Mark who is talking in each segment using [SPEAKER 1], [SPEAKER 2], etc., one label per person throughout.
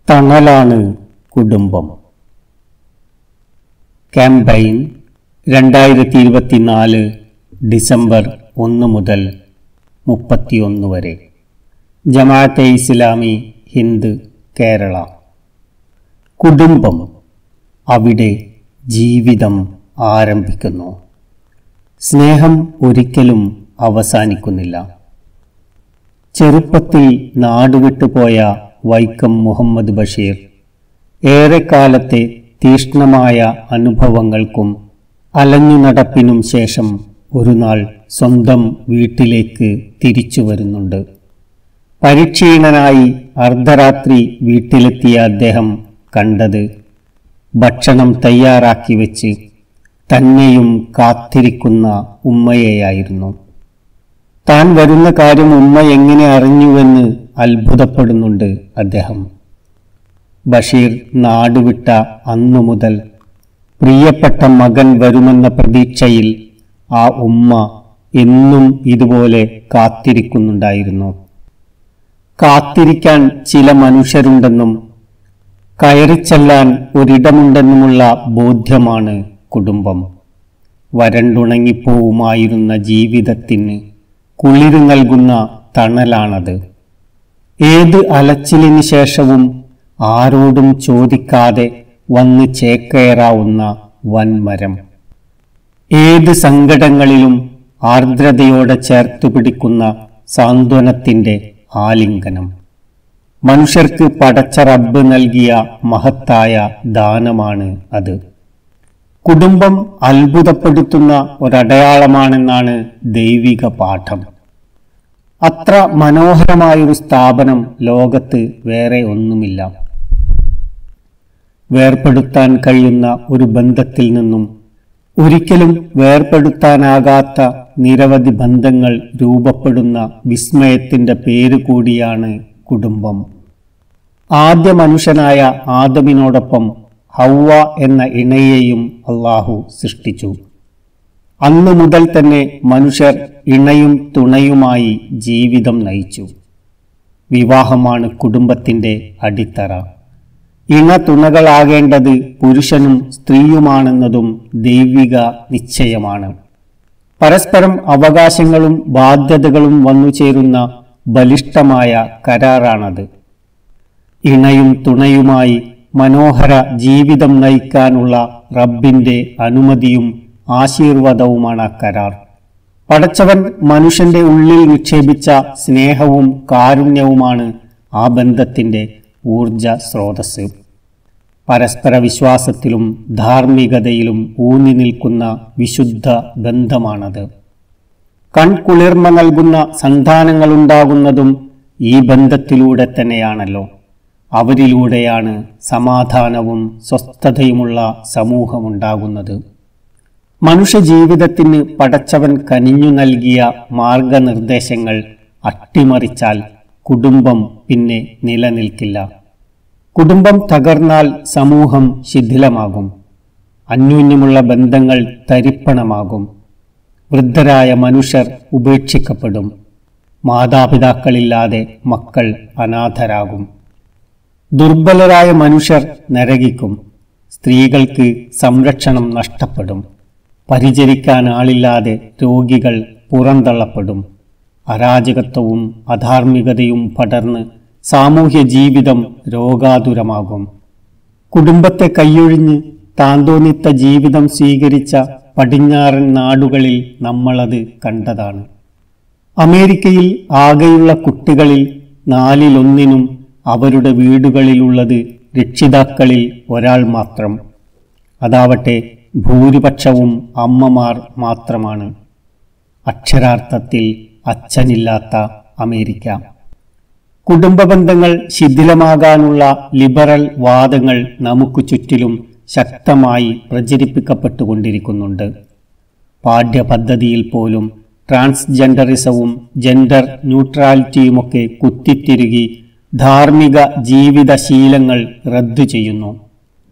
[SPEAKER 1] തണലാണ് കുടുംബം. Campaign 2024 December 1 മുതൽ 31 വരെ. ജമാഅത്തെ ഇസ്ലാമി ഹിന്ദ് കേരള. കുടുംബം, അവിടെ ജീവിതം ആരംഭിക്കുന്നു. സ്നേഹം ഒരിക്കലും അവസാനിക്കുന്നില്ല. ചെറുപ്പത്തിൽ നാടുവിട്ടുപോയ വൈക്കം മുഹമ്മദ് ബഷീർ ഏറെക്കാലത്തെ തീഷ്ണമായ അനുഭവങ്ങൾക്കും അലഞ്ഞു നടപ്പിനും ശേഷം ഒരു നാൾ സ്വന്തം വീട്ടിലേക്ക് തിരിച്ചു വരുന്നുണ്ട്. പരിക്ഷീണനായി അർദ്ധരാത്രി വീട്ടിലെത്തിയ അദ്ദേഹം കണ്ടത് ഭക്ഷണം തയ്യാറാക്കി വെച്ച് തന്നെയും കാത്തിരിക്കുന്ന ഉമ്മയെയായിരുന്നു. താൻ വരുന്ന കാര്യം ഉമ്മ എങ്ങനെ അറിഞ്ഞുവെന്ന് അത്ഭുതപ്പെടുന്നുണ്ട് അദ്ദേഹം. ബഷീർ നാടുവിട്ട അന്നു മുതൽ പ്രിയപ്പെട്ട മകൻ വരുമെന്ന പ്രതീക്ഷയിൽ ആ ഉമ്മ എന്നും ഇതുപോലെ കാത്തിരിക്കുന്നുണ്ടായിരുന്നു. കാത്തിരിക്കാൻ ചില മനുഷ്യരുണ്ടെന്നും കയറിച്ചെല്ലാൻ ഒരിടമുണ്ടെന്നുമുള്ള ബോധ്യമാണ് കുടുംബം. വരണ്ടുണങ്ങിപ്പോവുമായിരുന്ന ജീവിതത്തിന് കുളിര് നൽകുന്ന തണലാണത്. ഏത് അലച്ചിലിന് ശേഷവും ആരോടും ചോദിക്കാതെ വന്ന് ചേക്കേറാവുന്ന വൻമരം. ഏത് സങ്കടങ്ങളിലും ആർദ്രതയോടെ ചേർത്തു പിടിക്കുന്ന സാന്ത്വനത്തിന്റെ ആലിംഗനം. മനുഷ്യർക്ക് പടച്ച റബ്ബ് നൽകിയ മഹത്തായ ദാനമാണ് അത്. കുടുംബം അത്ഭുതപ്പെടുത്തുന്ന ഒരടയാളമാണെന്നാണ് ദൈവിക പാഠം. അത്ര മനോഹരമായൊരു സ്ഥാപനം ലോകത്ത് വേറെ ഒന്നുമില്ല. വേർപെടുത്താൻ കഴിയുന്ന ഒരു ബന്ധത്തിൽ നിന്നും ഒരിക്കലും വേർപെടുത്താനാകാത്ത നിരവധി ബന്ധങ്ങൾ രൂപപ്പെടുന്ന വിസ്മയത്തിന്റെ പേര് കൂടിയാണ് കുടുംബം. ആദ്യ മനുഷ്യനായ ആദമിനോടൊപ്പം ഹവ്വ എന്ന ഇണയെയും അല്ലാഹു സൃഷ്ടിച്ചു. അന്നു മുതൽ തന്നെ മനുഷ്യർ ഇണയും തുണയുമായി ജീവിതം നയിച്ചു. വിവാഹമാണ് കുടുംബത്തിന്റെ അടിത്തറ. ഇണ തുണകളാകേണ്ടത് പുരുഷനും സ്ത്രീയുമാണെന്നതും ദൈവിക നിശ്ചയമാണ്. പരസ്പരം അവകാശങ്ങളും ബാധ്യതകളും വന്നുചേരുന്ന ബലിഷ്ഠമായ കരാറാണത്. ഇണയും തുണയുമായി മനോഹര ജീവിതം നയിക്കാനുള്ള റബ്ബിന്റെ അനുമതിയും ആശീർവാദവുമാണ് ആ കരാർ. പടച്ചവൻ മനുഷ്യന്റെ ഉള്ളിൽ നിക്ഷേപിച്ച സ്നേഹവും കാരുണ്യവുമാണ് ആ ബന്ധത്തിന്റെ ഊർജ സ്രോതസ്. പരസ്പര വിശ്വാസത്തിലും ധാർമ്മികതയിലും ഊന്നി നിൽക്കുന്ന വിശുദ്ധ ബന്ധമാണത്. കൺകുളിർമ നൽകുന്ന സന്താനങ്ങളുണ്ടാകുന്നതും ഈ ബന്ധത്തിലൂടെ തന്നെയാണല്ലോ. അവരിലൂടെയാണ് സമാധാനവും സ്വസ്ഥതയുമുള്ള സമൂഹമുണ്ടാകുന്നത്. മനുഷ്യ ജീവിതത്തിന് പടച്ചവൻ കനിഞ്ഞു നൽകിയ മാർഗനിർദ്ദേശങ്ങൾ അട്ടിമറിച്ചാൽ കുടുംബം പിന്നെ നിലനിൽക്കില്ല. കുടുംബം തകർന്നാൽ സമൂഹം ശിഥിലമാകും. അന്യോന്യമുള്ള ബന്ധങ്ങൾ തരിപ്പണമാകും. വൃദ്ധരായ മനുഷ്യർ ഉപേക്ഷിക്കപ്പെടും. മാതാപിതാക്കളില്ലാതെ മക്കൾ അനാഥരാകും. ദുർബലരായ മനുഷ്യർ നരകിക്കും. സ്ത്രീകൾക്ക് സംരക്ഷണം നഷ്ടപ്പെടും. പരിചരിക്കാൻ ആളില്ലാതെ രോഗികൾ പുറന്തള്ളപ്പെടും. അരാജകത്വവും അധാർമികതയും പടർന്ന് സാമൂഹ്യ ജീവിതം രോഗാതുരമാകും. കുടുംബത്തെ കൈയൊഴിഞ്ഞ് താന്തോന്നിത്ത ജീവിതം സ്വീകരിച്ച പടിഞ്ഞാറൻ നാടുകളിൽ നമ്മളത് കണ്ടതാണ്. അമേരിക്കയിൽ ആകെയുള്ള കുട്ടികളിൽ 4-1 അവരുടെ വീടുകളിലുള്ളത് രക്ഷിതാക്കളിൽ ഒരാൾ മാത്രം. അതാവട്ടെ ഭൂരിപക്ഷവും അമ്മമാർ മാത്രമാണ്. അക്ഷരാർത്ഥത്തിൽ അച്ഛനില്ലാത്ത അമേരിക്ക. കുടുംബ ബന്ധങ്ങൾ ശിഥിലമാകാനുള്ള ലിബറൽ വാദങ്ങൾ നമുക്ക് ചുറ്റിലും ശക്തമായി പ്രചരിപ്പിക്കപ്പെട്ടുകൊണ്ടിരിക്കുന്നുണ്ട്. പാഠ്യപദ്ധതിയിൽ പോലും ട്രാൻസ്ജെൻഡറിസവും ജെൻഡർ ന്യൂട്രാലിറ്റിയുമൊക്കെ കുത്തിത്തിരുകി ധാർമ്മിക ജീവിതശീലങ്ങൾ റദ്ദു ചെയ്യുന്നു.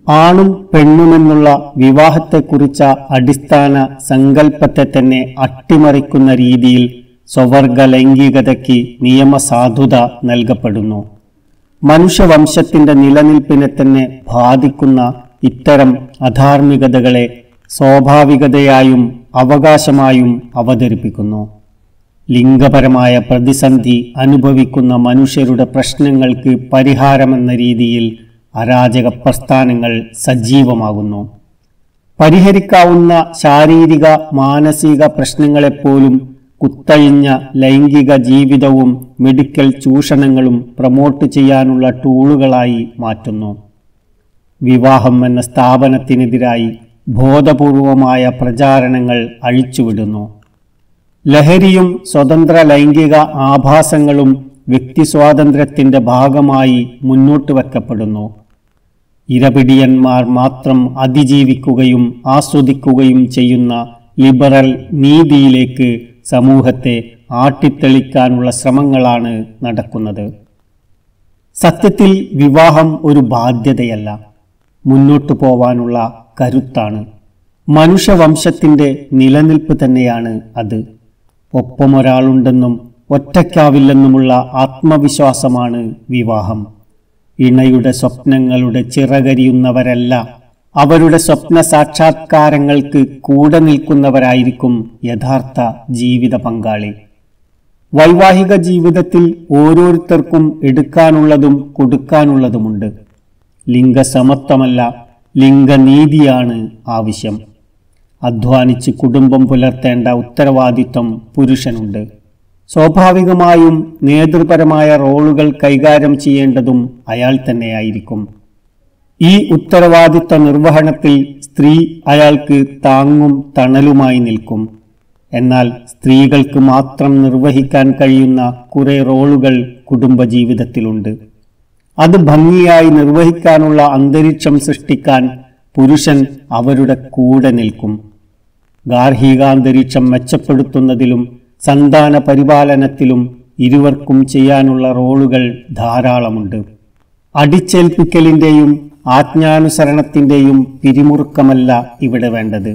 [SPEAKER 1] ആണും പെണ്ണുമെന്നുള്ള വിവാഹത്തെക്കുറിച്ച അടിസ്ഥാന സങ്കല്പത്തെ തന്നെ അട്ടിമറിക്കുന്ന രീതിയിൽ സ്വവർഗ ലൈംഗികതയ്ക്ക് നിയമസാധുത നൽകപ്പെടുന്നു. മനുഷ്യവംശത്തിന്റെ നിലനിൽപ്പിനെ തന്നെ ബാധിക്കുന്ന ഇത്തരം അധാർമികതകളെ സ്വാഭാവികതയായും അവകാശമായും അവതരിപ്പിക്കുന്നു. ലിംഗപരമായ പ്രതിസന്ധി അനുഭവിക്കുന്ന മനുഷ്യരുടെ പ്രശ്നങ്ങൾക്ക് പരിഹാരമെന്ന രീതിയിൽ അരാജക പ്രസ്ഥാനങ്ങൾ സജീവമാകുന്നു. പരിഹരിക്കാവുന്ന ശാരീരിക മാനസിക പ്രശ്നങ്ങളെപ്പോലും കുത്തഴിഞ്ഞ ലൈംഗിക ജീവിതവും മെഡിക്കൽ ചൂഷണങ്ങളും പ്രമോട്ട് ചെയ്യാനുള്ള ടൂളുകളായി മാറ്റുന്നു. വിവാഹം എന്ന സ്ഥാപനത്തിനെതിരായി ബോധപൂർവമായ പ്രചാരണങ്ങൾ അഴിച്ചുവിടുന്നു. ലഹരിയും സ്വതന്ത്ര ലൈംഗിക ആഭാസങ്ങളും വ്യക്തിസ്വാതന്ത്ര്യത്തിന്റെ ഭാഗമായി മുന്നോട്ട് വയ്ക്കപ്പെടുന്നു. ഇരപിടിയന്മാർ മാത്രം അതിജീവിക്കുകയും ആസ്വദിക്കുകയും ചെയ്യുന്ന ലിബറൽ നീതിയിലേക്ക് സമൂഹത്തെ ആട്ടിത്തെളിക്കാനുള്ള ശ്രമങ്ങളാണ് നടക്കുന്നത്. സത്യത്തിൽ വിവാഹം ഒരു ബാധ്യതയല്ല, മുന്നോട്ടു പോവാനുള്ള കരുത്താണ്. മനുഷ്യവംശത്തിന്റെ നിലനിൽപ്പ് തന്നെയാണ് അത്. ഒപ്പമൊരാളുണ്ടെന്നും ഒറ്റയ്ക്കാവില്ലെന്നുമുള്ള ആത്മവിശ്വാസമാണ് വിവാഹം. ഇണയുടെ സ്വപ്നങ്ങളുടെ ചിറകരിയുന്നവരല്ല, അവരുടെ സ്വപ്ന സാക്ഷാത്കാരങ്ങൾക്ക് കൂടെ നിൽക്കുന്നവരായിരിക്കും യഥാർത്ഥ ജീവിത പങ്കാളി. വൈവാഹിക ജീവിതത്തിൽ ഓരോരുത്തർക്കും എടുക്കാനുള്ളതും കൊടുക്കാനുള്ളതുമുണ്ട്. ലിംഗസമത്വമല്ല, ലിംഗനീതിയാണ് ആവശ്യം. അധ്വാനിച്ച് കുടുംബം പുലർത്തേണ്ട ഉത്തരവാദിത്വം പുരുഷനുണ്ട്. സ്വാഭാവികമായും നേതൃപരമായ റോളുകൾ കൈകാര്യം ചെയ്യേണ്ടതും അയാൾ തന്നെയായിരിക്കും. ഈ ഉത്തരവാദിത്വ നിർവഹണത്തിൽ സ്ത്രീ അയാൾക്ക് താങ്ങും തണലുമായി നിൽക്കും. എന്നാൽ സ്ത്രീകൾക്ക് മാത്രം നിർവഹിക്കാൻ കഴിയുന്ന കുറെ റോളുകൾ കുടുംബജീവിതത്തിലുണ്ട്. അത് ഭംഗിയായി നിർവഹിക്കാനുള്ള അന്തരീക്ഷം സൃഷ്ടിക്കാൻ പുരുഷൻ അവരുടെ കൂടെ നിൽക്കും. ഗാർഹികാന്തരീക്ഷം മെച്ചപ്പെടുത്തുന്നതിലും സന്താന പരിപാലനത്തിലും ഇരുവർക്കും ചെയ്യാനുള്ള റോളുകൾ ധാരാളമുണ്ട്. അടിച്ചേൽപ്പിക്കലിന്റെയും ആജ്ഞാനുസരണത്തിന്റെയും പിരിമുറുക്കമല്ല ഇവിടെ വേണ്ടത്,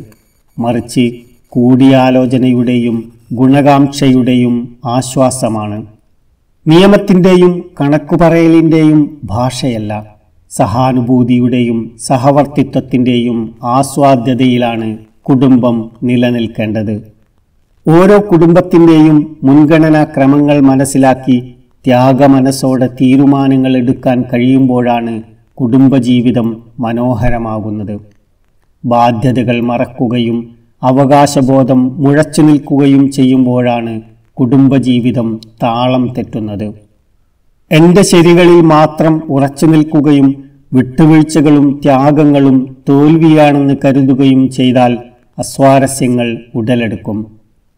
[SPEAKER 1] മറിച്ച് കൂടിയാലോചനയുടെയും ഗുണകാംക്ഷയുടെയും ആശ്വാസമാണ്. നിയമത്തിന്റെയും കണക്കുപറയലിന്റെയും ഭാഷയല്ല, സഹാനുഭൂതിയുടെയും സഹവർത്തിത്വത്തിന്റെയും ആസ്വാദ്യതയിലാണ് കുടുംബം നിലനിൽക്കേണ്ടത്. ഓരോ കുടുംബത്തിന്റെയും മുൻഗണനാ ക്രമങ്ങൾ മനസ്സിലാക്കി ത്യാഗമനസ്സോടെ തീരുമാനങ്ങൾ എടുക്കാൻ കഴിയുമ്പോഴാണ് കുടുംബജീവിതം മനോഹരമാകുന്നത്. ബാധ്യതകൾ മറക്കുകയും അവകാശബോധം മുഴച്ചു നിൽക്കുകയും ചെയ്യുമ്പോഴാണ് കുടുംബജീവിതം താളം തെറ്റുന്നത്. എന്റെ ശരികളിൽ മാത്രം ഉറച്ചു നിൽക്കുകയും വിട്ടുവീഴ്ചകളും ത്യാഗങ്ങളും തോൽവിയാണെന്ന് കരുതുകയും ചെയ്താൽ അസ്വാരസ്യങ്ങൾ ഉടലെടുക്കും.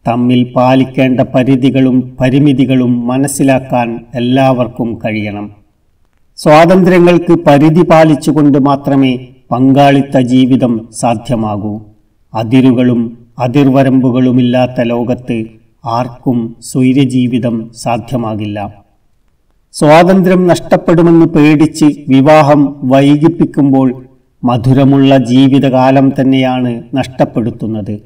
[SPEAKER 1] തമ്മിൽ പാലിക്കേണ്ട പരിധികളും പരിമിതികളും മനസ്സിലാക്കാൻ എല്ലാവർക്കും കഴിയണം. സ്വാതന്ത്ര്യങ്ങൾക്ക് പരിധി പാലിച്ചുകൊണ്ട് മാത്രമേ പങ്കാളിത്ത ജീവിതം സാധ്യമാകൂ. അതിരുകളും അതിർവരമ്പുകളുമില്ലാത്ത ലോകത്ത് ആർക്കും സ്വൈര്യജീവിതം സാധ്യമാകില്ല. സ്വാതന്ത്ര്യം നഷ്ടപ്പെടുമെന്ന് പേടിച്ച് വിവാഹം വൈകിപ്പിക്കുമ്പോൾ മധുരമുള്ള ജീവിതകാലം തന്നെയാണ് നഷ്ടപ്പെടുത്തുന്നത്.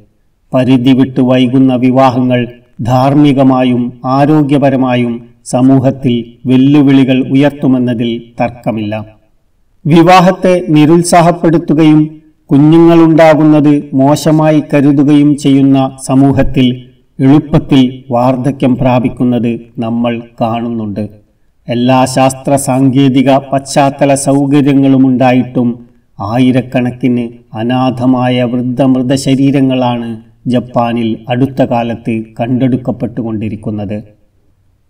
[SPEAKER 1] പരിധി വിട്ട് വൈകുന്ന വിവാഹങ്ങൾ ധാർമ്മികമായും ആരോഗ്യപരമായും സമൂഹത്തിൽ വെല്ലുവിളികൾ ഉയർത്തുമെന്നതിൽ തർക്കമില്ല. വിവാഹത്തെ നിരുത്സാഹപ്പെടുത്തുകയും കുഞ്ഞുങ്ങളുണ്ടാകുന്നത് മോശമായി കരുതുകയും ചെയ്യുന്ന സമൂഹത്തിൽ എളുപ്പത്തിൽ വാർദ്ധക്യം പ്രാപിക്കുന്നത് നമ്മൾ കാണുന്നുണ്ട്. എല്ലാ ശാസ്ത്ര സാങ്കേതിക പശ്ചാത്തല സൗകര്യങ്ങളുമുണ്ടായിട്ടും ആയിരക്കണക്കിന് അനാഥമായ മൃതശരീരങ്ങളാണ് ജപ്പാനിൽ അടുത്ത കാലത്ത് കണ്ടെടുക്കപ്പെട്ടുകൊണ്ടിരിക്കുന്നത്.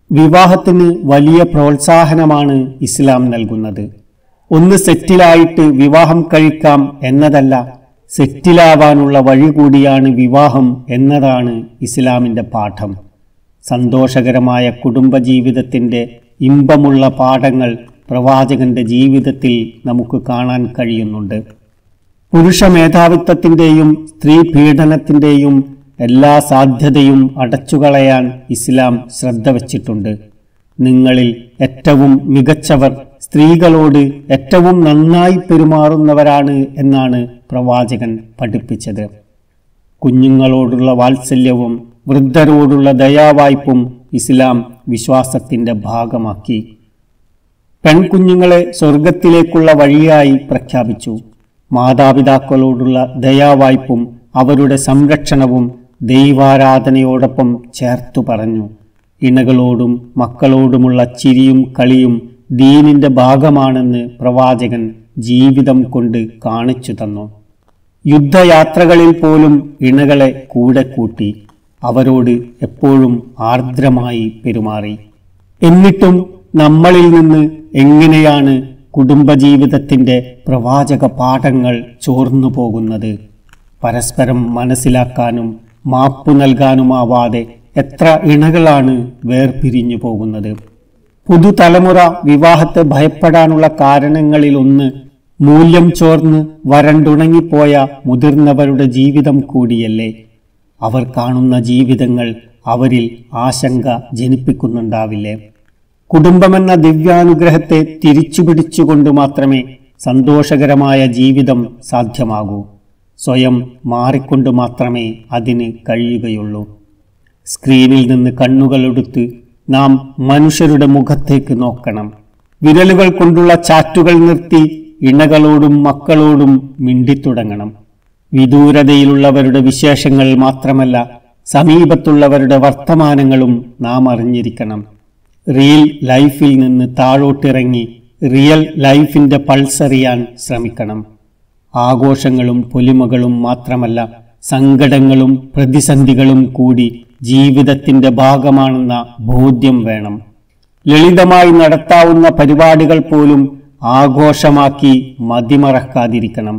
[SPEAKER 1] വിവാഹത്തിന് വലിയ പ്രോത്സാഹനമാണ് ഇസ്ലാം നൽകുന്നത്. ഒന്ന് സെറ്റിലായിട്ട് വിവാഹം കഴിക്കാം എന്നതല്ല, സെറ്റിലാവാനുള്ള വഴി കൂടിയാണ് വിവാഹം എന്നതാണ് ഇസ്ലാമിൻ്റെ പാഠം. സന്തോഷകരമായ കുടുംബജീവിതത്തിൻ്റെ ഇമ്പമുള്ള പാഠങ്ങൾ പ്രവാചകന്റെ ജീവിതത്തിൽ നമുക്ക് കാണാൻ കഴിയുന്നുണ്ട്. പുരുഷ മേധാവിത്വത്തിൻ്റെയും സ്ത്രീ പീഡനത്തിൻ്റെയും എല്ലാ സാധ്യതയും അടച്ചുകളയാൻ ഇസ്ലാം ശ്രദ്ധ വച്ചിട്ടുണ്ട്. നിങ്ങളിൽ ഏറ്റവും മികച്ചവർ സ്ത്രീകളോട് ഏറ്റവും നന്നായി പെരുമാറുന്നവരാണ് എന്നാണ് പ്രവാചകൻ പഠിപ്പിച്ചത്. കുഞ്ഞുങ്ങളോടുള്ള വാത്സല്യവും വൃദ്ധരോടുള്ള ദയാവായ്പും ഇസ്ലാം വിശ്വാസത്തിൻ്റെ ഭാഗമാക്കി. പെൺകുഞ്ഞുങ്ങളെ സ്വർഗത്തിലേക്കുള്ള വഴിയായി പ്രഖ്യാപിച്ചു. മാതാപിതാക്കളോടുള്ള ദയാവായ്പും അവരുടെ സംരക്ഷണവും ദൈവാരാധനയോടൊപ്പം ചേർത്തു പറഞ്ഞു. ഇണകളോടും മക്കളോടുമുള്ള ചിരിയും കളിയും ദീനിന്റെ ഭാഗമാണെന്ന് പ്രവാചകൻ ജീവിതം കൊണ്ട് കാണിച്ചു തന്നു. യുദ്ധയാത്രകളിൽ പോലും ഇണകളെ കൂടെ കൂട്ടി അവരോട് എപ്പോഴും ആർദ്രമായി പെരുമാറി. എന്നിട്ടും നമ്മളിൽ നിന്ന് എങ്ങനെയാണ് കുടുംബജീവിതത്തിന്റെ പ്രവാചക പാഠങ്ങൾ ചോർന്നു പോകുന്നത്? പരസ്പരം മനസ്സിലാക്കാനും മാപ്പു നൽകാനുമാവാതെ എത്ര ഇണകളാണ് വേർപിരിഞ്ഞു പോകുന്നത്? പുതുതലമുറ വിവാഹത്തെ ഭയപ്പെടാനുള്ള കാരണങ്ങളിലൊന്ന് മൂല്യം ചോർന്ന് വരണ്ടുണങ്ങിപ്പോയ മുതിർന്നവരുടെ ജീവിതം കൂടിയല്ലേ? അവർ കാണുന്ന ജീവിതങ്ങൾ അവരിൽ ആശങ്ക ജനിപ്പിക്കുന്നുണ്ടാവില്ലേ? കുടുംബമെന്ന ദിവ്യാനുഗ്രഹത്തെ തിരിച്ചുപിടിച്ചുകൊണ്ട് മാത്രമേ സന്തോഷകരമായ ജീവിതം സാധ്യമാകൂ. സ്വയം മാറിക്കൊണ്ട് മാത്രമേ അതിന് കഴിയുകയുള്ളൂ. സ്ക്രീനിൽ നിന്ന് കണ്ണുകളെടുത്ത് നാം മനുഷ്യരുടെ മുഖത്തേക്ക് നോക്കണം. വിരലുകൾ കൊണ്ടുള്ള ചാറ്റുകൾ നിർത്തി ഇണകളോടും മക്കളോടും മിണ്ടിത്തുടങ്ങണം. വിദൂരതയിലുള്ളവരുടെ വിശേഷങ്ങൾ മാത്രമല്ല, സമീപത്തുള്ളവരുടെ വർത്തമാനങ്ങളും നാം അറിഞ്ഞിരിക്കണം. റിയൽ ലൈഫിൽ നിന്ന് താഴോട്ടിറങ്ങി റിയൽ ലൈഫിന്റെ പൾസറിയാൻ ശ്രമിക്കണം. ആഘോഷങ്ങളും പൊലിമകളും മാത്രമല്ല, സങ്കടങ്ങളും പ്രതിസന്ധികളും കൂടി ജീവിതത്തിന്റെ ഭാഗമാണെന്ന ബോധ്യം വേണം. ലളിതമായി നടത്താവുന്ന പരിപാടികൾ പോലും ആഘോഷമാക്കി മതിമറക്കാതിരിക്കണം.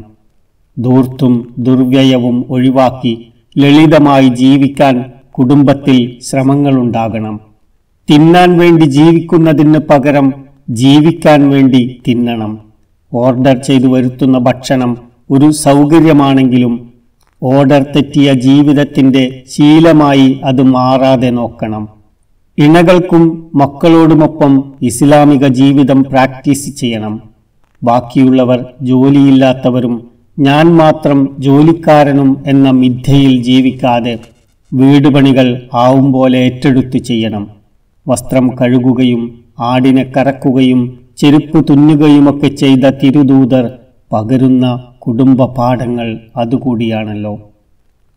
[SPEAKER 1] ധൂർത്തും ദുർവ്യയവും ഒഴിവാക്കി ലളിതമായി ജീവിക്കാൻ കുടുംബത്തിൽ ശ്രമങ്ങളുണ്ടാകണം. തിന്നാൻ വേണ്ടി ജീവിക്കുന്നതിന് പകരം ജീവിക്കാൻ വേണ്ടി തിന്നണം. ഓർഡർ ചെയ്തു വരുത്തുന്ന ഭക്ഷണം ഒരു സൗകര്യമാണെങ്കിലും ഓർഡർ തെറ്റിയ ജീവിതത്തിന്റെ ശീലമായി അത് മാറാതെ നോക്കണം. ഇണകൾക്കും മക്കളോടുമൊപ്പം ഇസ്ലാമിക ജീവിതം പ്രാക്ടീസ് ചെയ്യണം. ബാക്കിയുള്ളവർ ജോലിയില്ലാത്തവരും ഞാൻ മാത്രം ജോലിക്കാരനും എന്ന മിഥ്യയിൽ ജീവിക്കാതെ വീടുപണികൾ ആവും പോലെ ഏറ്റെടുത്തു ചെയ്യണം. വസ്ത്രം കഴുകുകയും ആടിനെ കറക്കുകയും ചെരുപ്പ് തുന്നുകയുമൊക്കെ ചെയ്ത തിരുദൂതർ പകരുന്ന കുടുംബ പാഠങ്ങൾ അതുകൂടിയാണല്ലോ.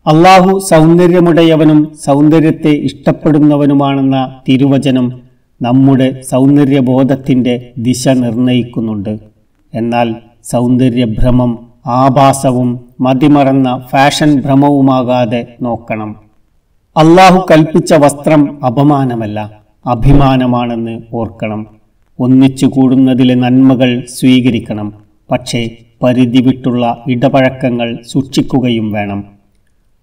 [SPEAKER 1] അള്ളാഹു സൗന്ദര്യമുടയവനും സൗന്ദര്യത്തെ ഇഷ്ടപ്പെടുന്നവനുമാണെന്ന തിരുവചനം നമ്മുടെ സൗന്ദര്യബോധത്തിന്റെ ദിശ നിർണയിക്കുന്നുണ്ട്. എന്നാൽ സൗന്ദര്യഭ്രമം ആഭാസവും മതിമറന്ന ഫാഷൻ ഭ്രമവുമാകാതെ നോക്കണം. അള്ളാഹു കൽപ്പിച്ച വസ്ത്രം അപമാനമല്ല, അഭിമാനമാണെന്ന് ഓർക്കണം. ഒന്നിച്ചു കൂടുന്നതിലെ നന്മകൾ സ്വീകരിക്കണം. പക്ഷേ പരിധി വിട്ടുള്ള ഇടപഴക്കങ്ങൾ സൂക്ഷിക്കുകയും വേണം.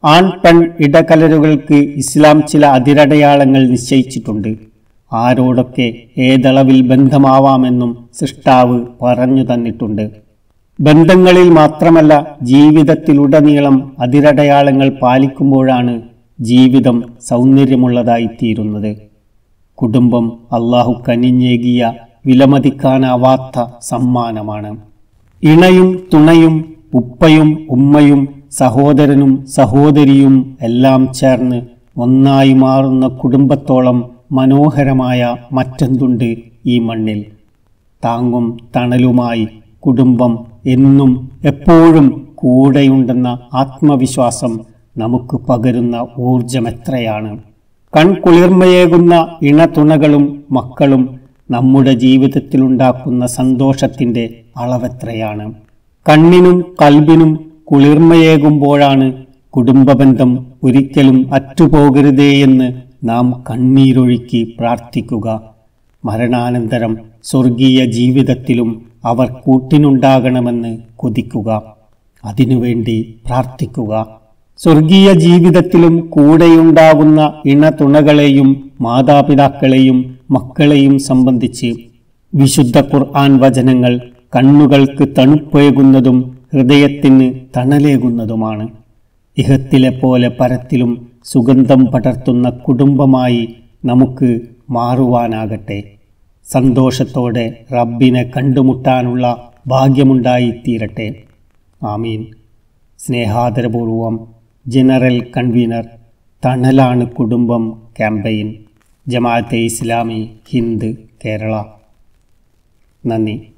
[SPEAKER 1] ആൺ പെൺ ഇടകലരുകൾക്ക് ഇസ്ലാം ചില അതിരടയാളങ്ങൾ നിശ്ചയിച്ചിട്ടുണ്ട്. ആരോടൊക്കെ ഏതളവിൽ ബന്ധമാവാമെന്നും സൃഷ്ടാവ് പറഞ്ഞു തന്നിട്ടുണ്ട്. ബന്ധങ്ങളിൽ മാത്രമല്ല, ജീവിതത്തിലുടനീളം അതിരടയാളങ്ങൾ പാലിക്കുമ്പോഴാണ് ജീവിതം സൗന്ദര്യമുള്ളതായിത്തീരുന്നത്. കുടുംബം അള്ളാഹു കനിഞ്ഞേകിയ വിലമതിക്കാനാവാത്ത സമ്മാനമാണ്. ഇണയും തുണയും ഉപ്പയും ഉമ്മയും സഹോദരനും സഹോദരിയും എല്ലാം ചേർന്ന് ഒന്നായി മാറുന്ന കുടുംബത്തോളം മനോഹരമായ മറ്റെന്തുണ്ട് ഈ മണ്ണിൽ? താങ്ങും തണലുമായി കുടുംബം എന്നും എപ്പോഴും കൂടെയുണ്ടെന്ന ആത്മവിശ്വാസം നമുക്ക് പകരുന്ന ഊർജമെത്രയാണ്! കൺകുളിർമയേകുന്ന ഇണതുണകളും മക്കളും നമ്മുടെ ജീവിതത്തിലുണ്ടാക്കുന്ന സന്തോഷത്തിന്റെ അളവെത്രയാണ്! കണ്ണിനും കൽബിനും കുളിർമയേകുമ്പോഴാണ് കുടുംബബന്ധം ഒരിക്കലും അറ്റുപോകരുതേയെന്ന് നാം കണ്ണീരൊഴുക്കി പ്രാർത്ഥിക്കുക. മരണാനന്തരം സ്വർഗീയ ജീവിതത്തിലും അവർ കൂട്ടിനുണ്ടാകണമെന്ന് കൊതിക്കുക. അതിനുവേണ്ടി പ്രാർത്ഥിക്കുക. സ്വർഗീയ ജീവിതത്തിലും കൂടെയുണ്ടാകുന്ന ഇണതുണകളെയും മാതാപിതാക്കളെയും മക്കളെയും സംബന്ധിച്ച് വിശുദ്ധ ഖുർആൻ വചനങ്ങൾ കണ്ണുകൾക്ക് തണുപ്പേകുന്നതും ഹൃദയത്തിന് തണലേകുന്നതുമാണ്. ഇഹത്തിലെ പോലെ പരത്തിലും സുഗന്ധം പടർത്തുന്ന കുടുംബമായി നമുക്ക് മാറുവാനാകട്ടെ. സന്തോഷത്തോടെ റബ്ബിനെ കണ്ടുമുട്ടാനുള്ള ഭാഗ്യമുണ്ടായിത്തീരട്ടെ. ആമീൻ. സ്നേഹാദരപൂർവം ജനറൽ കൺവീനർ, തണലാണ് കുടുംബം ക്യാമ്പയിൻ, ജമാഅത്തെ ഇസ്ലാമി ഹിന്ദ് കേരള. നന്ദി.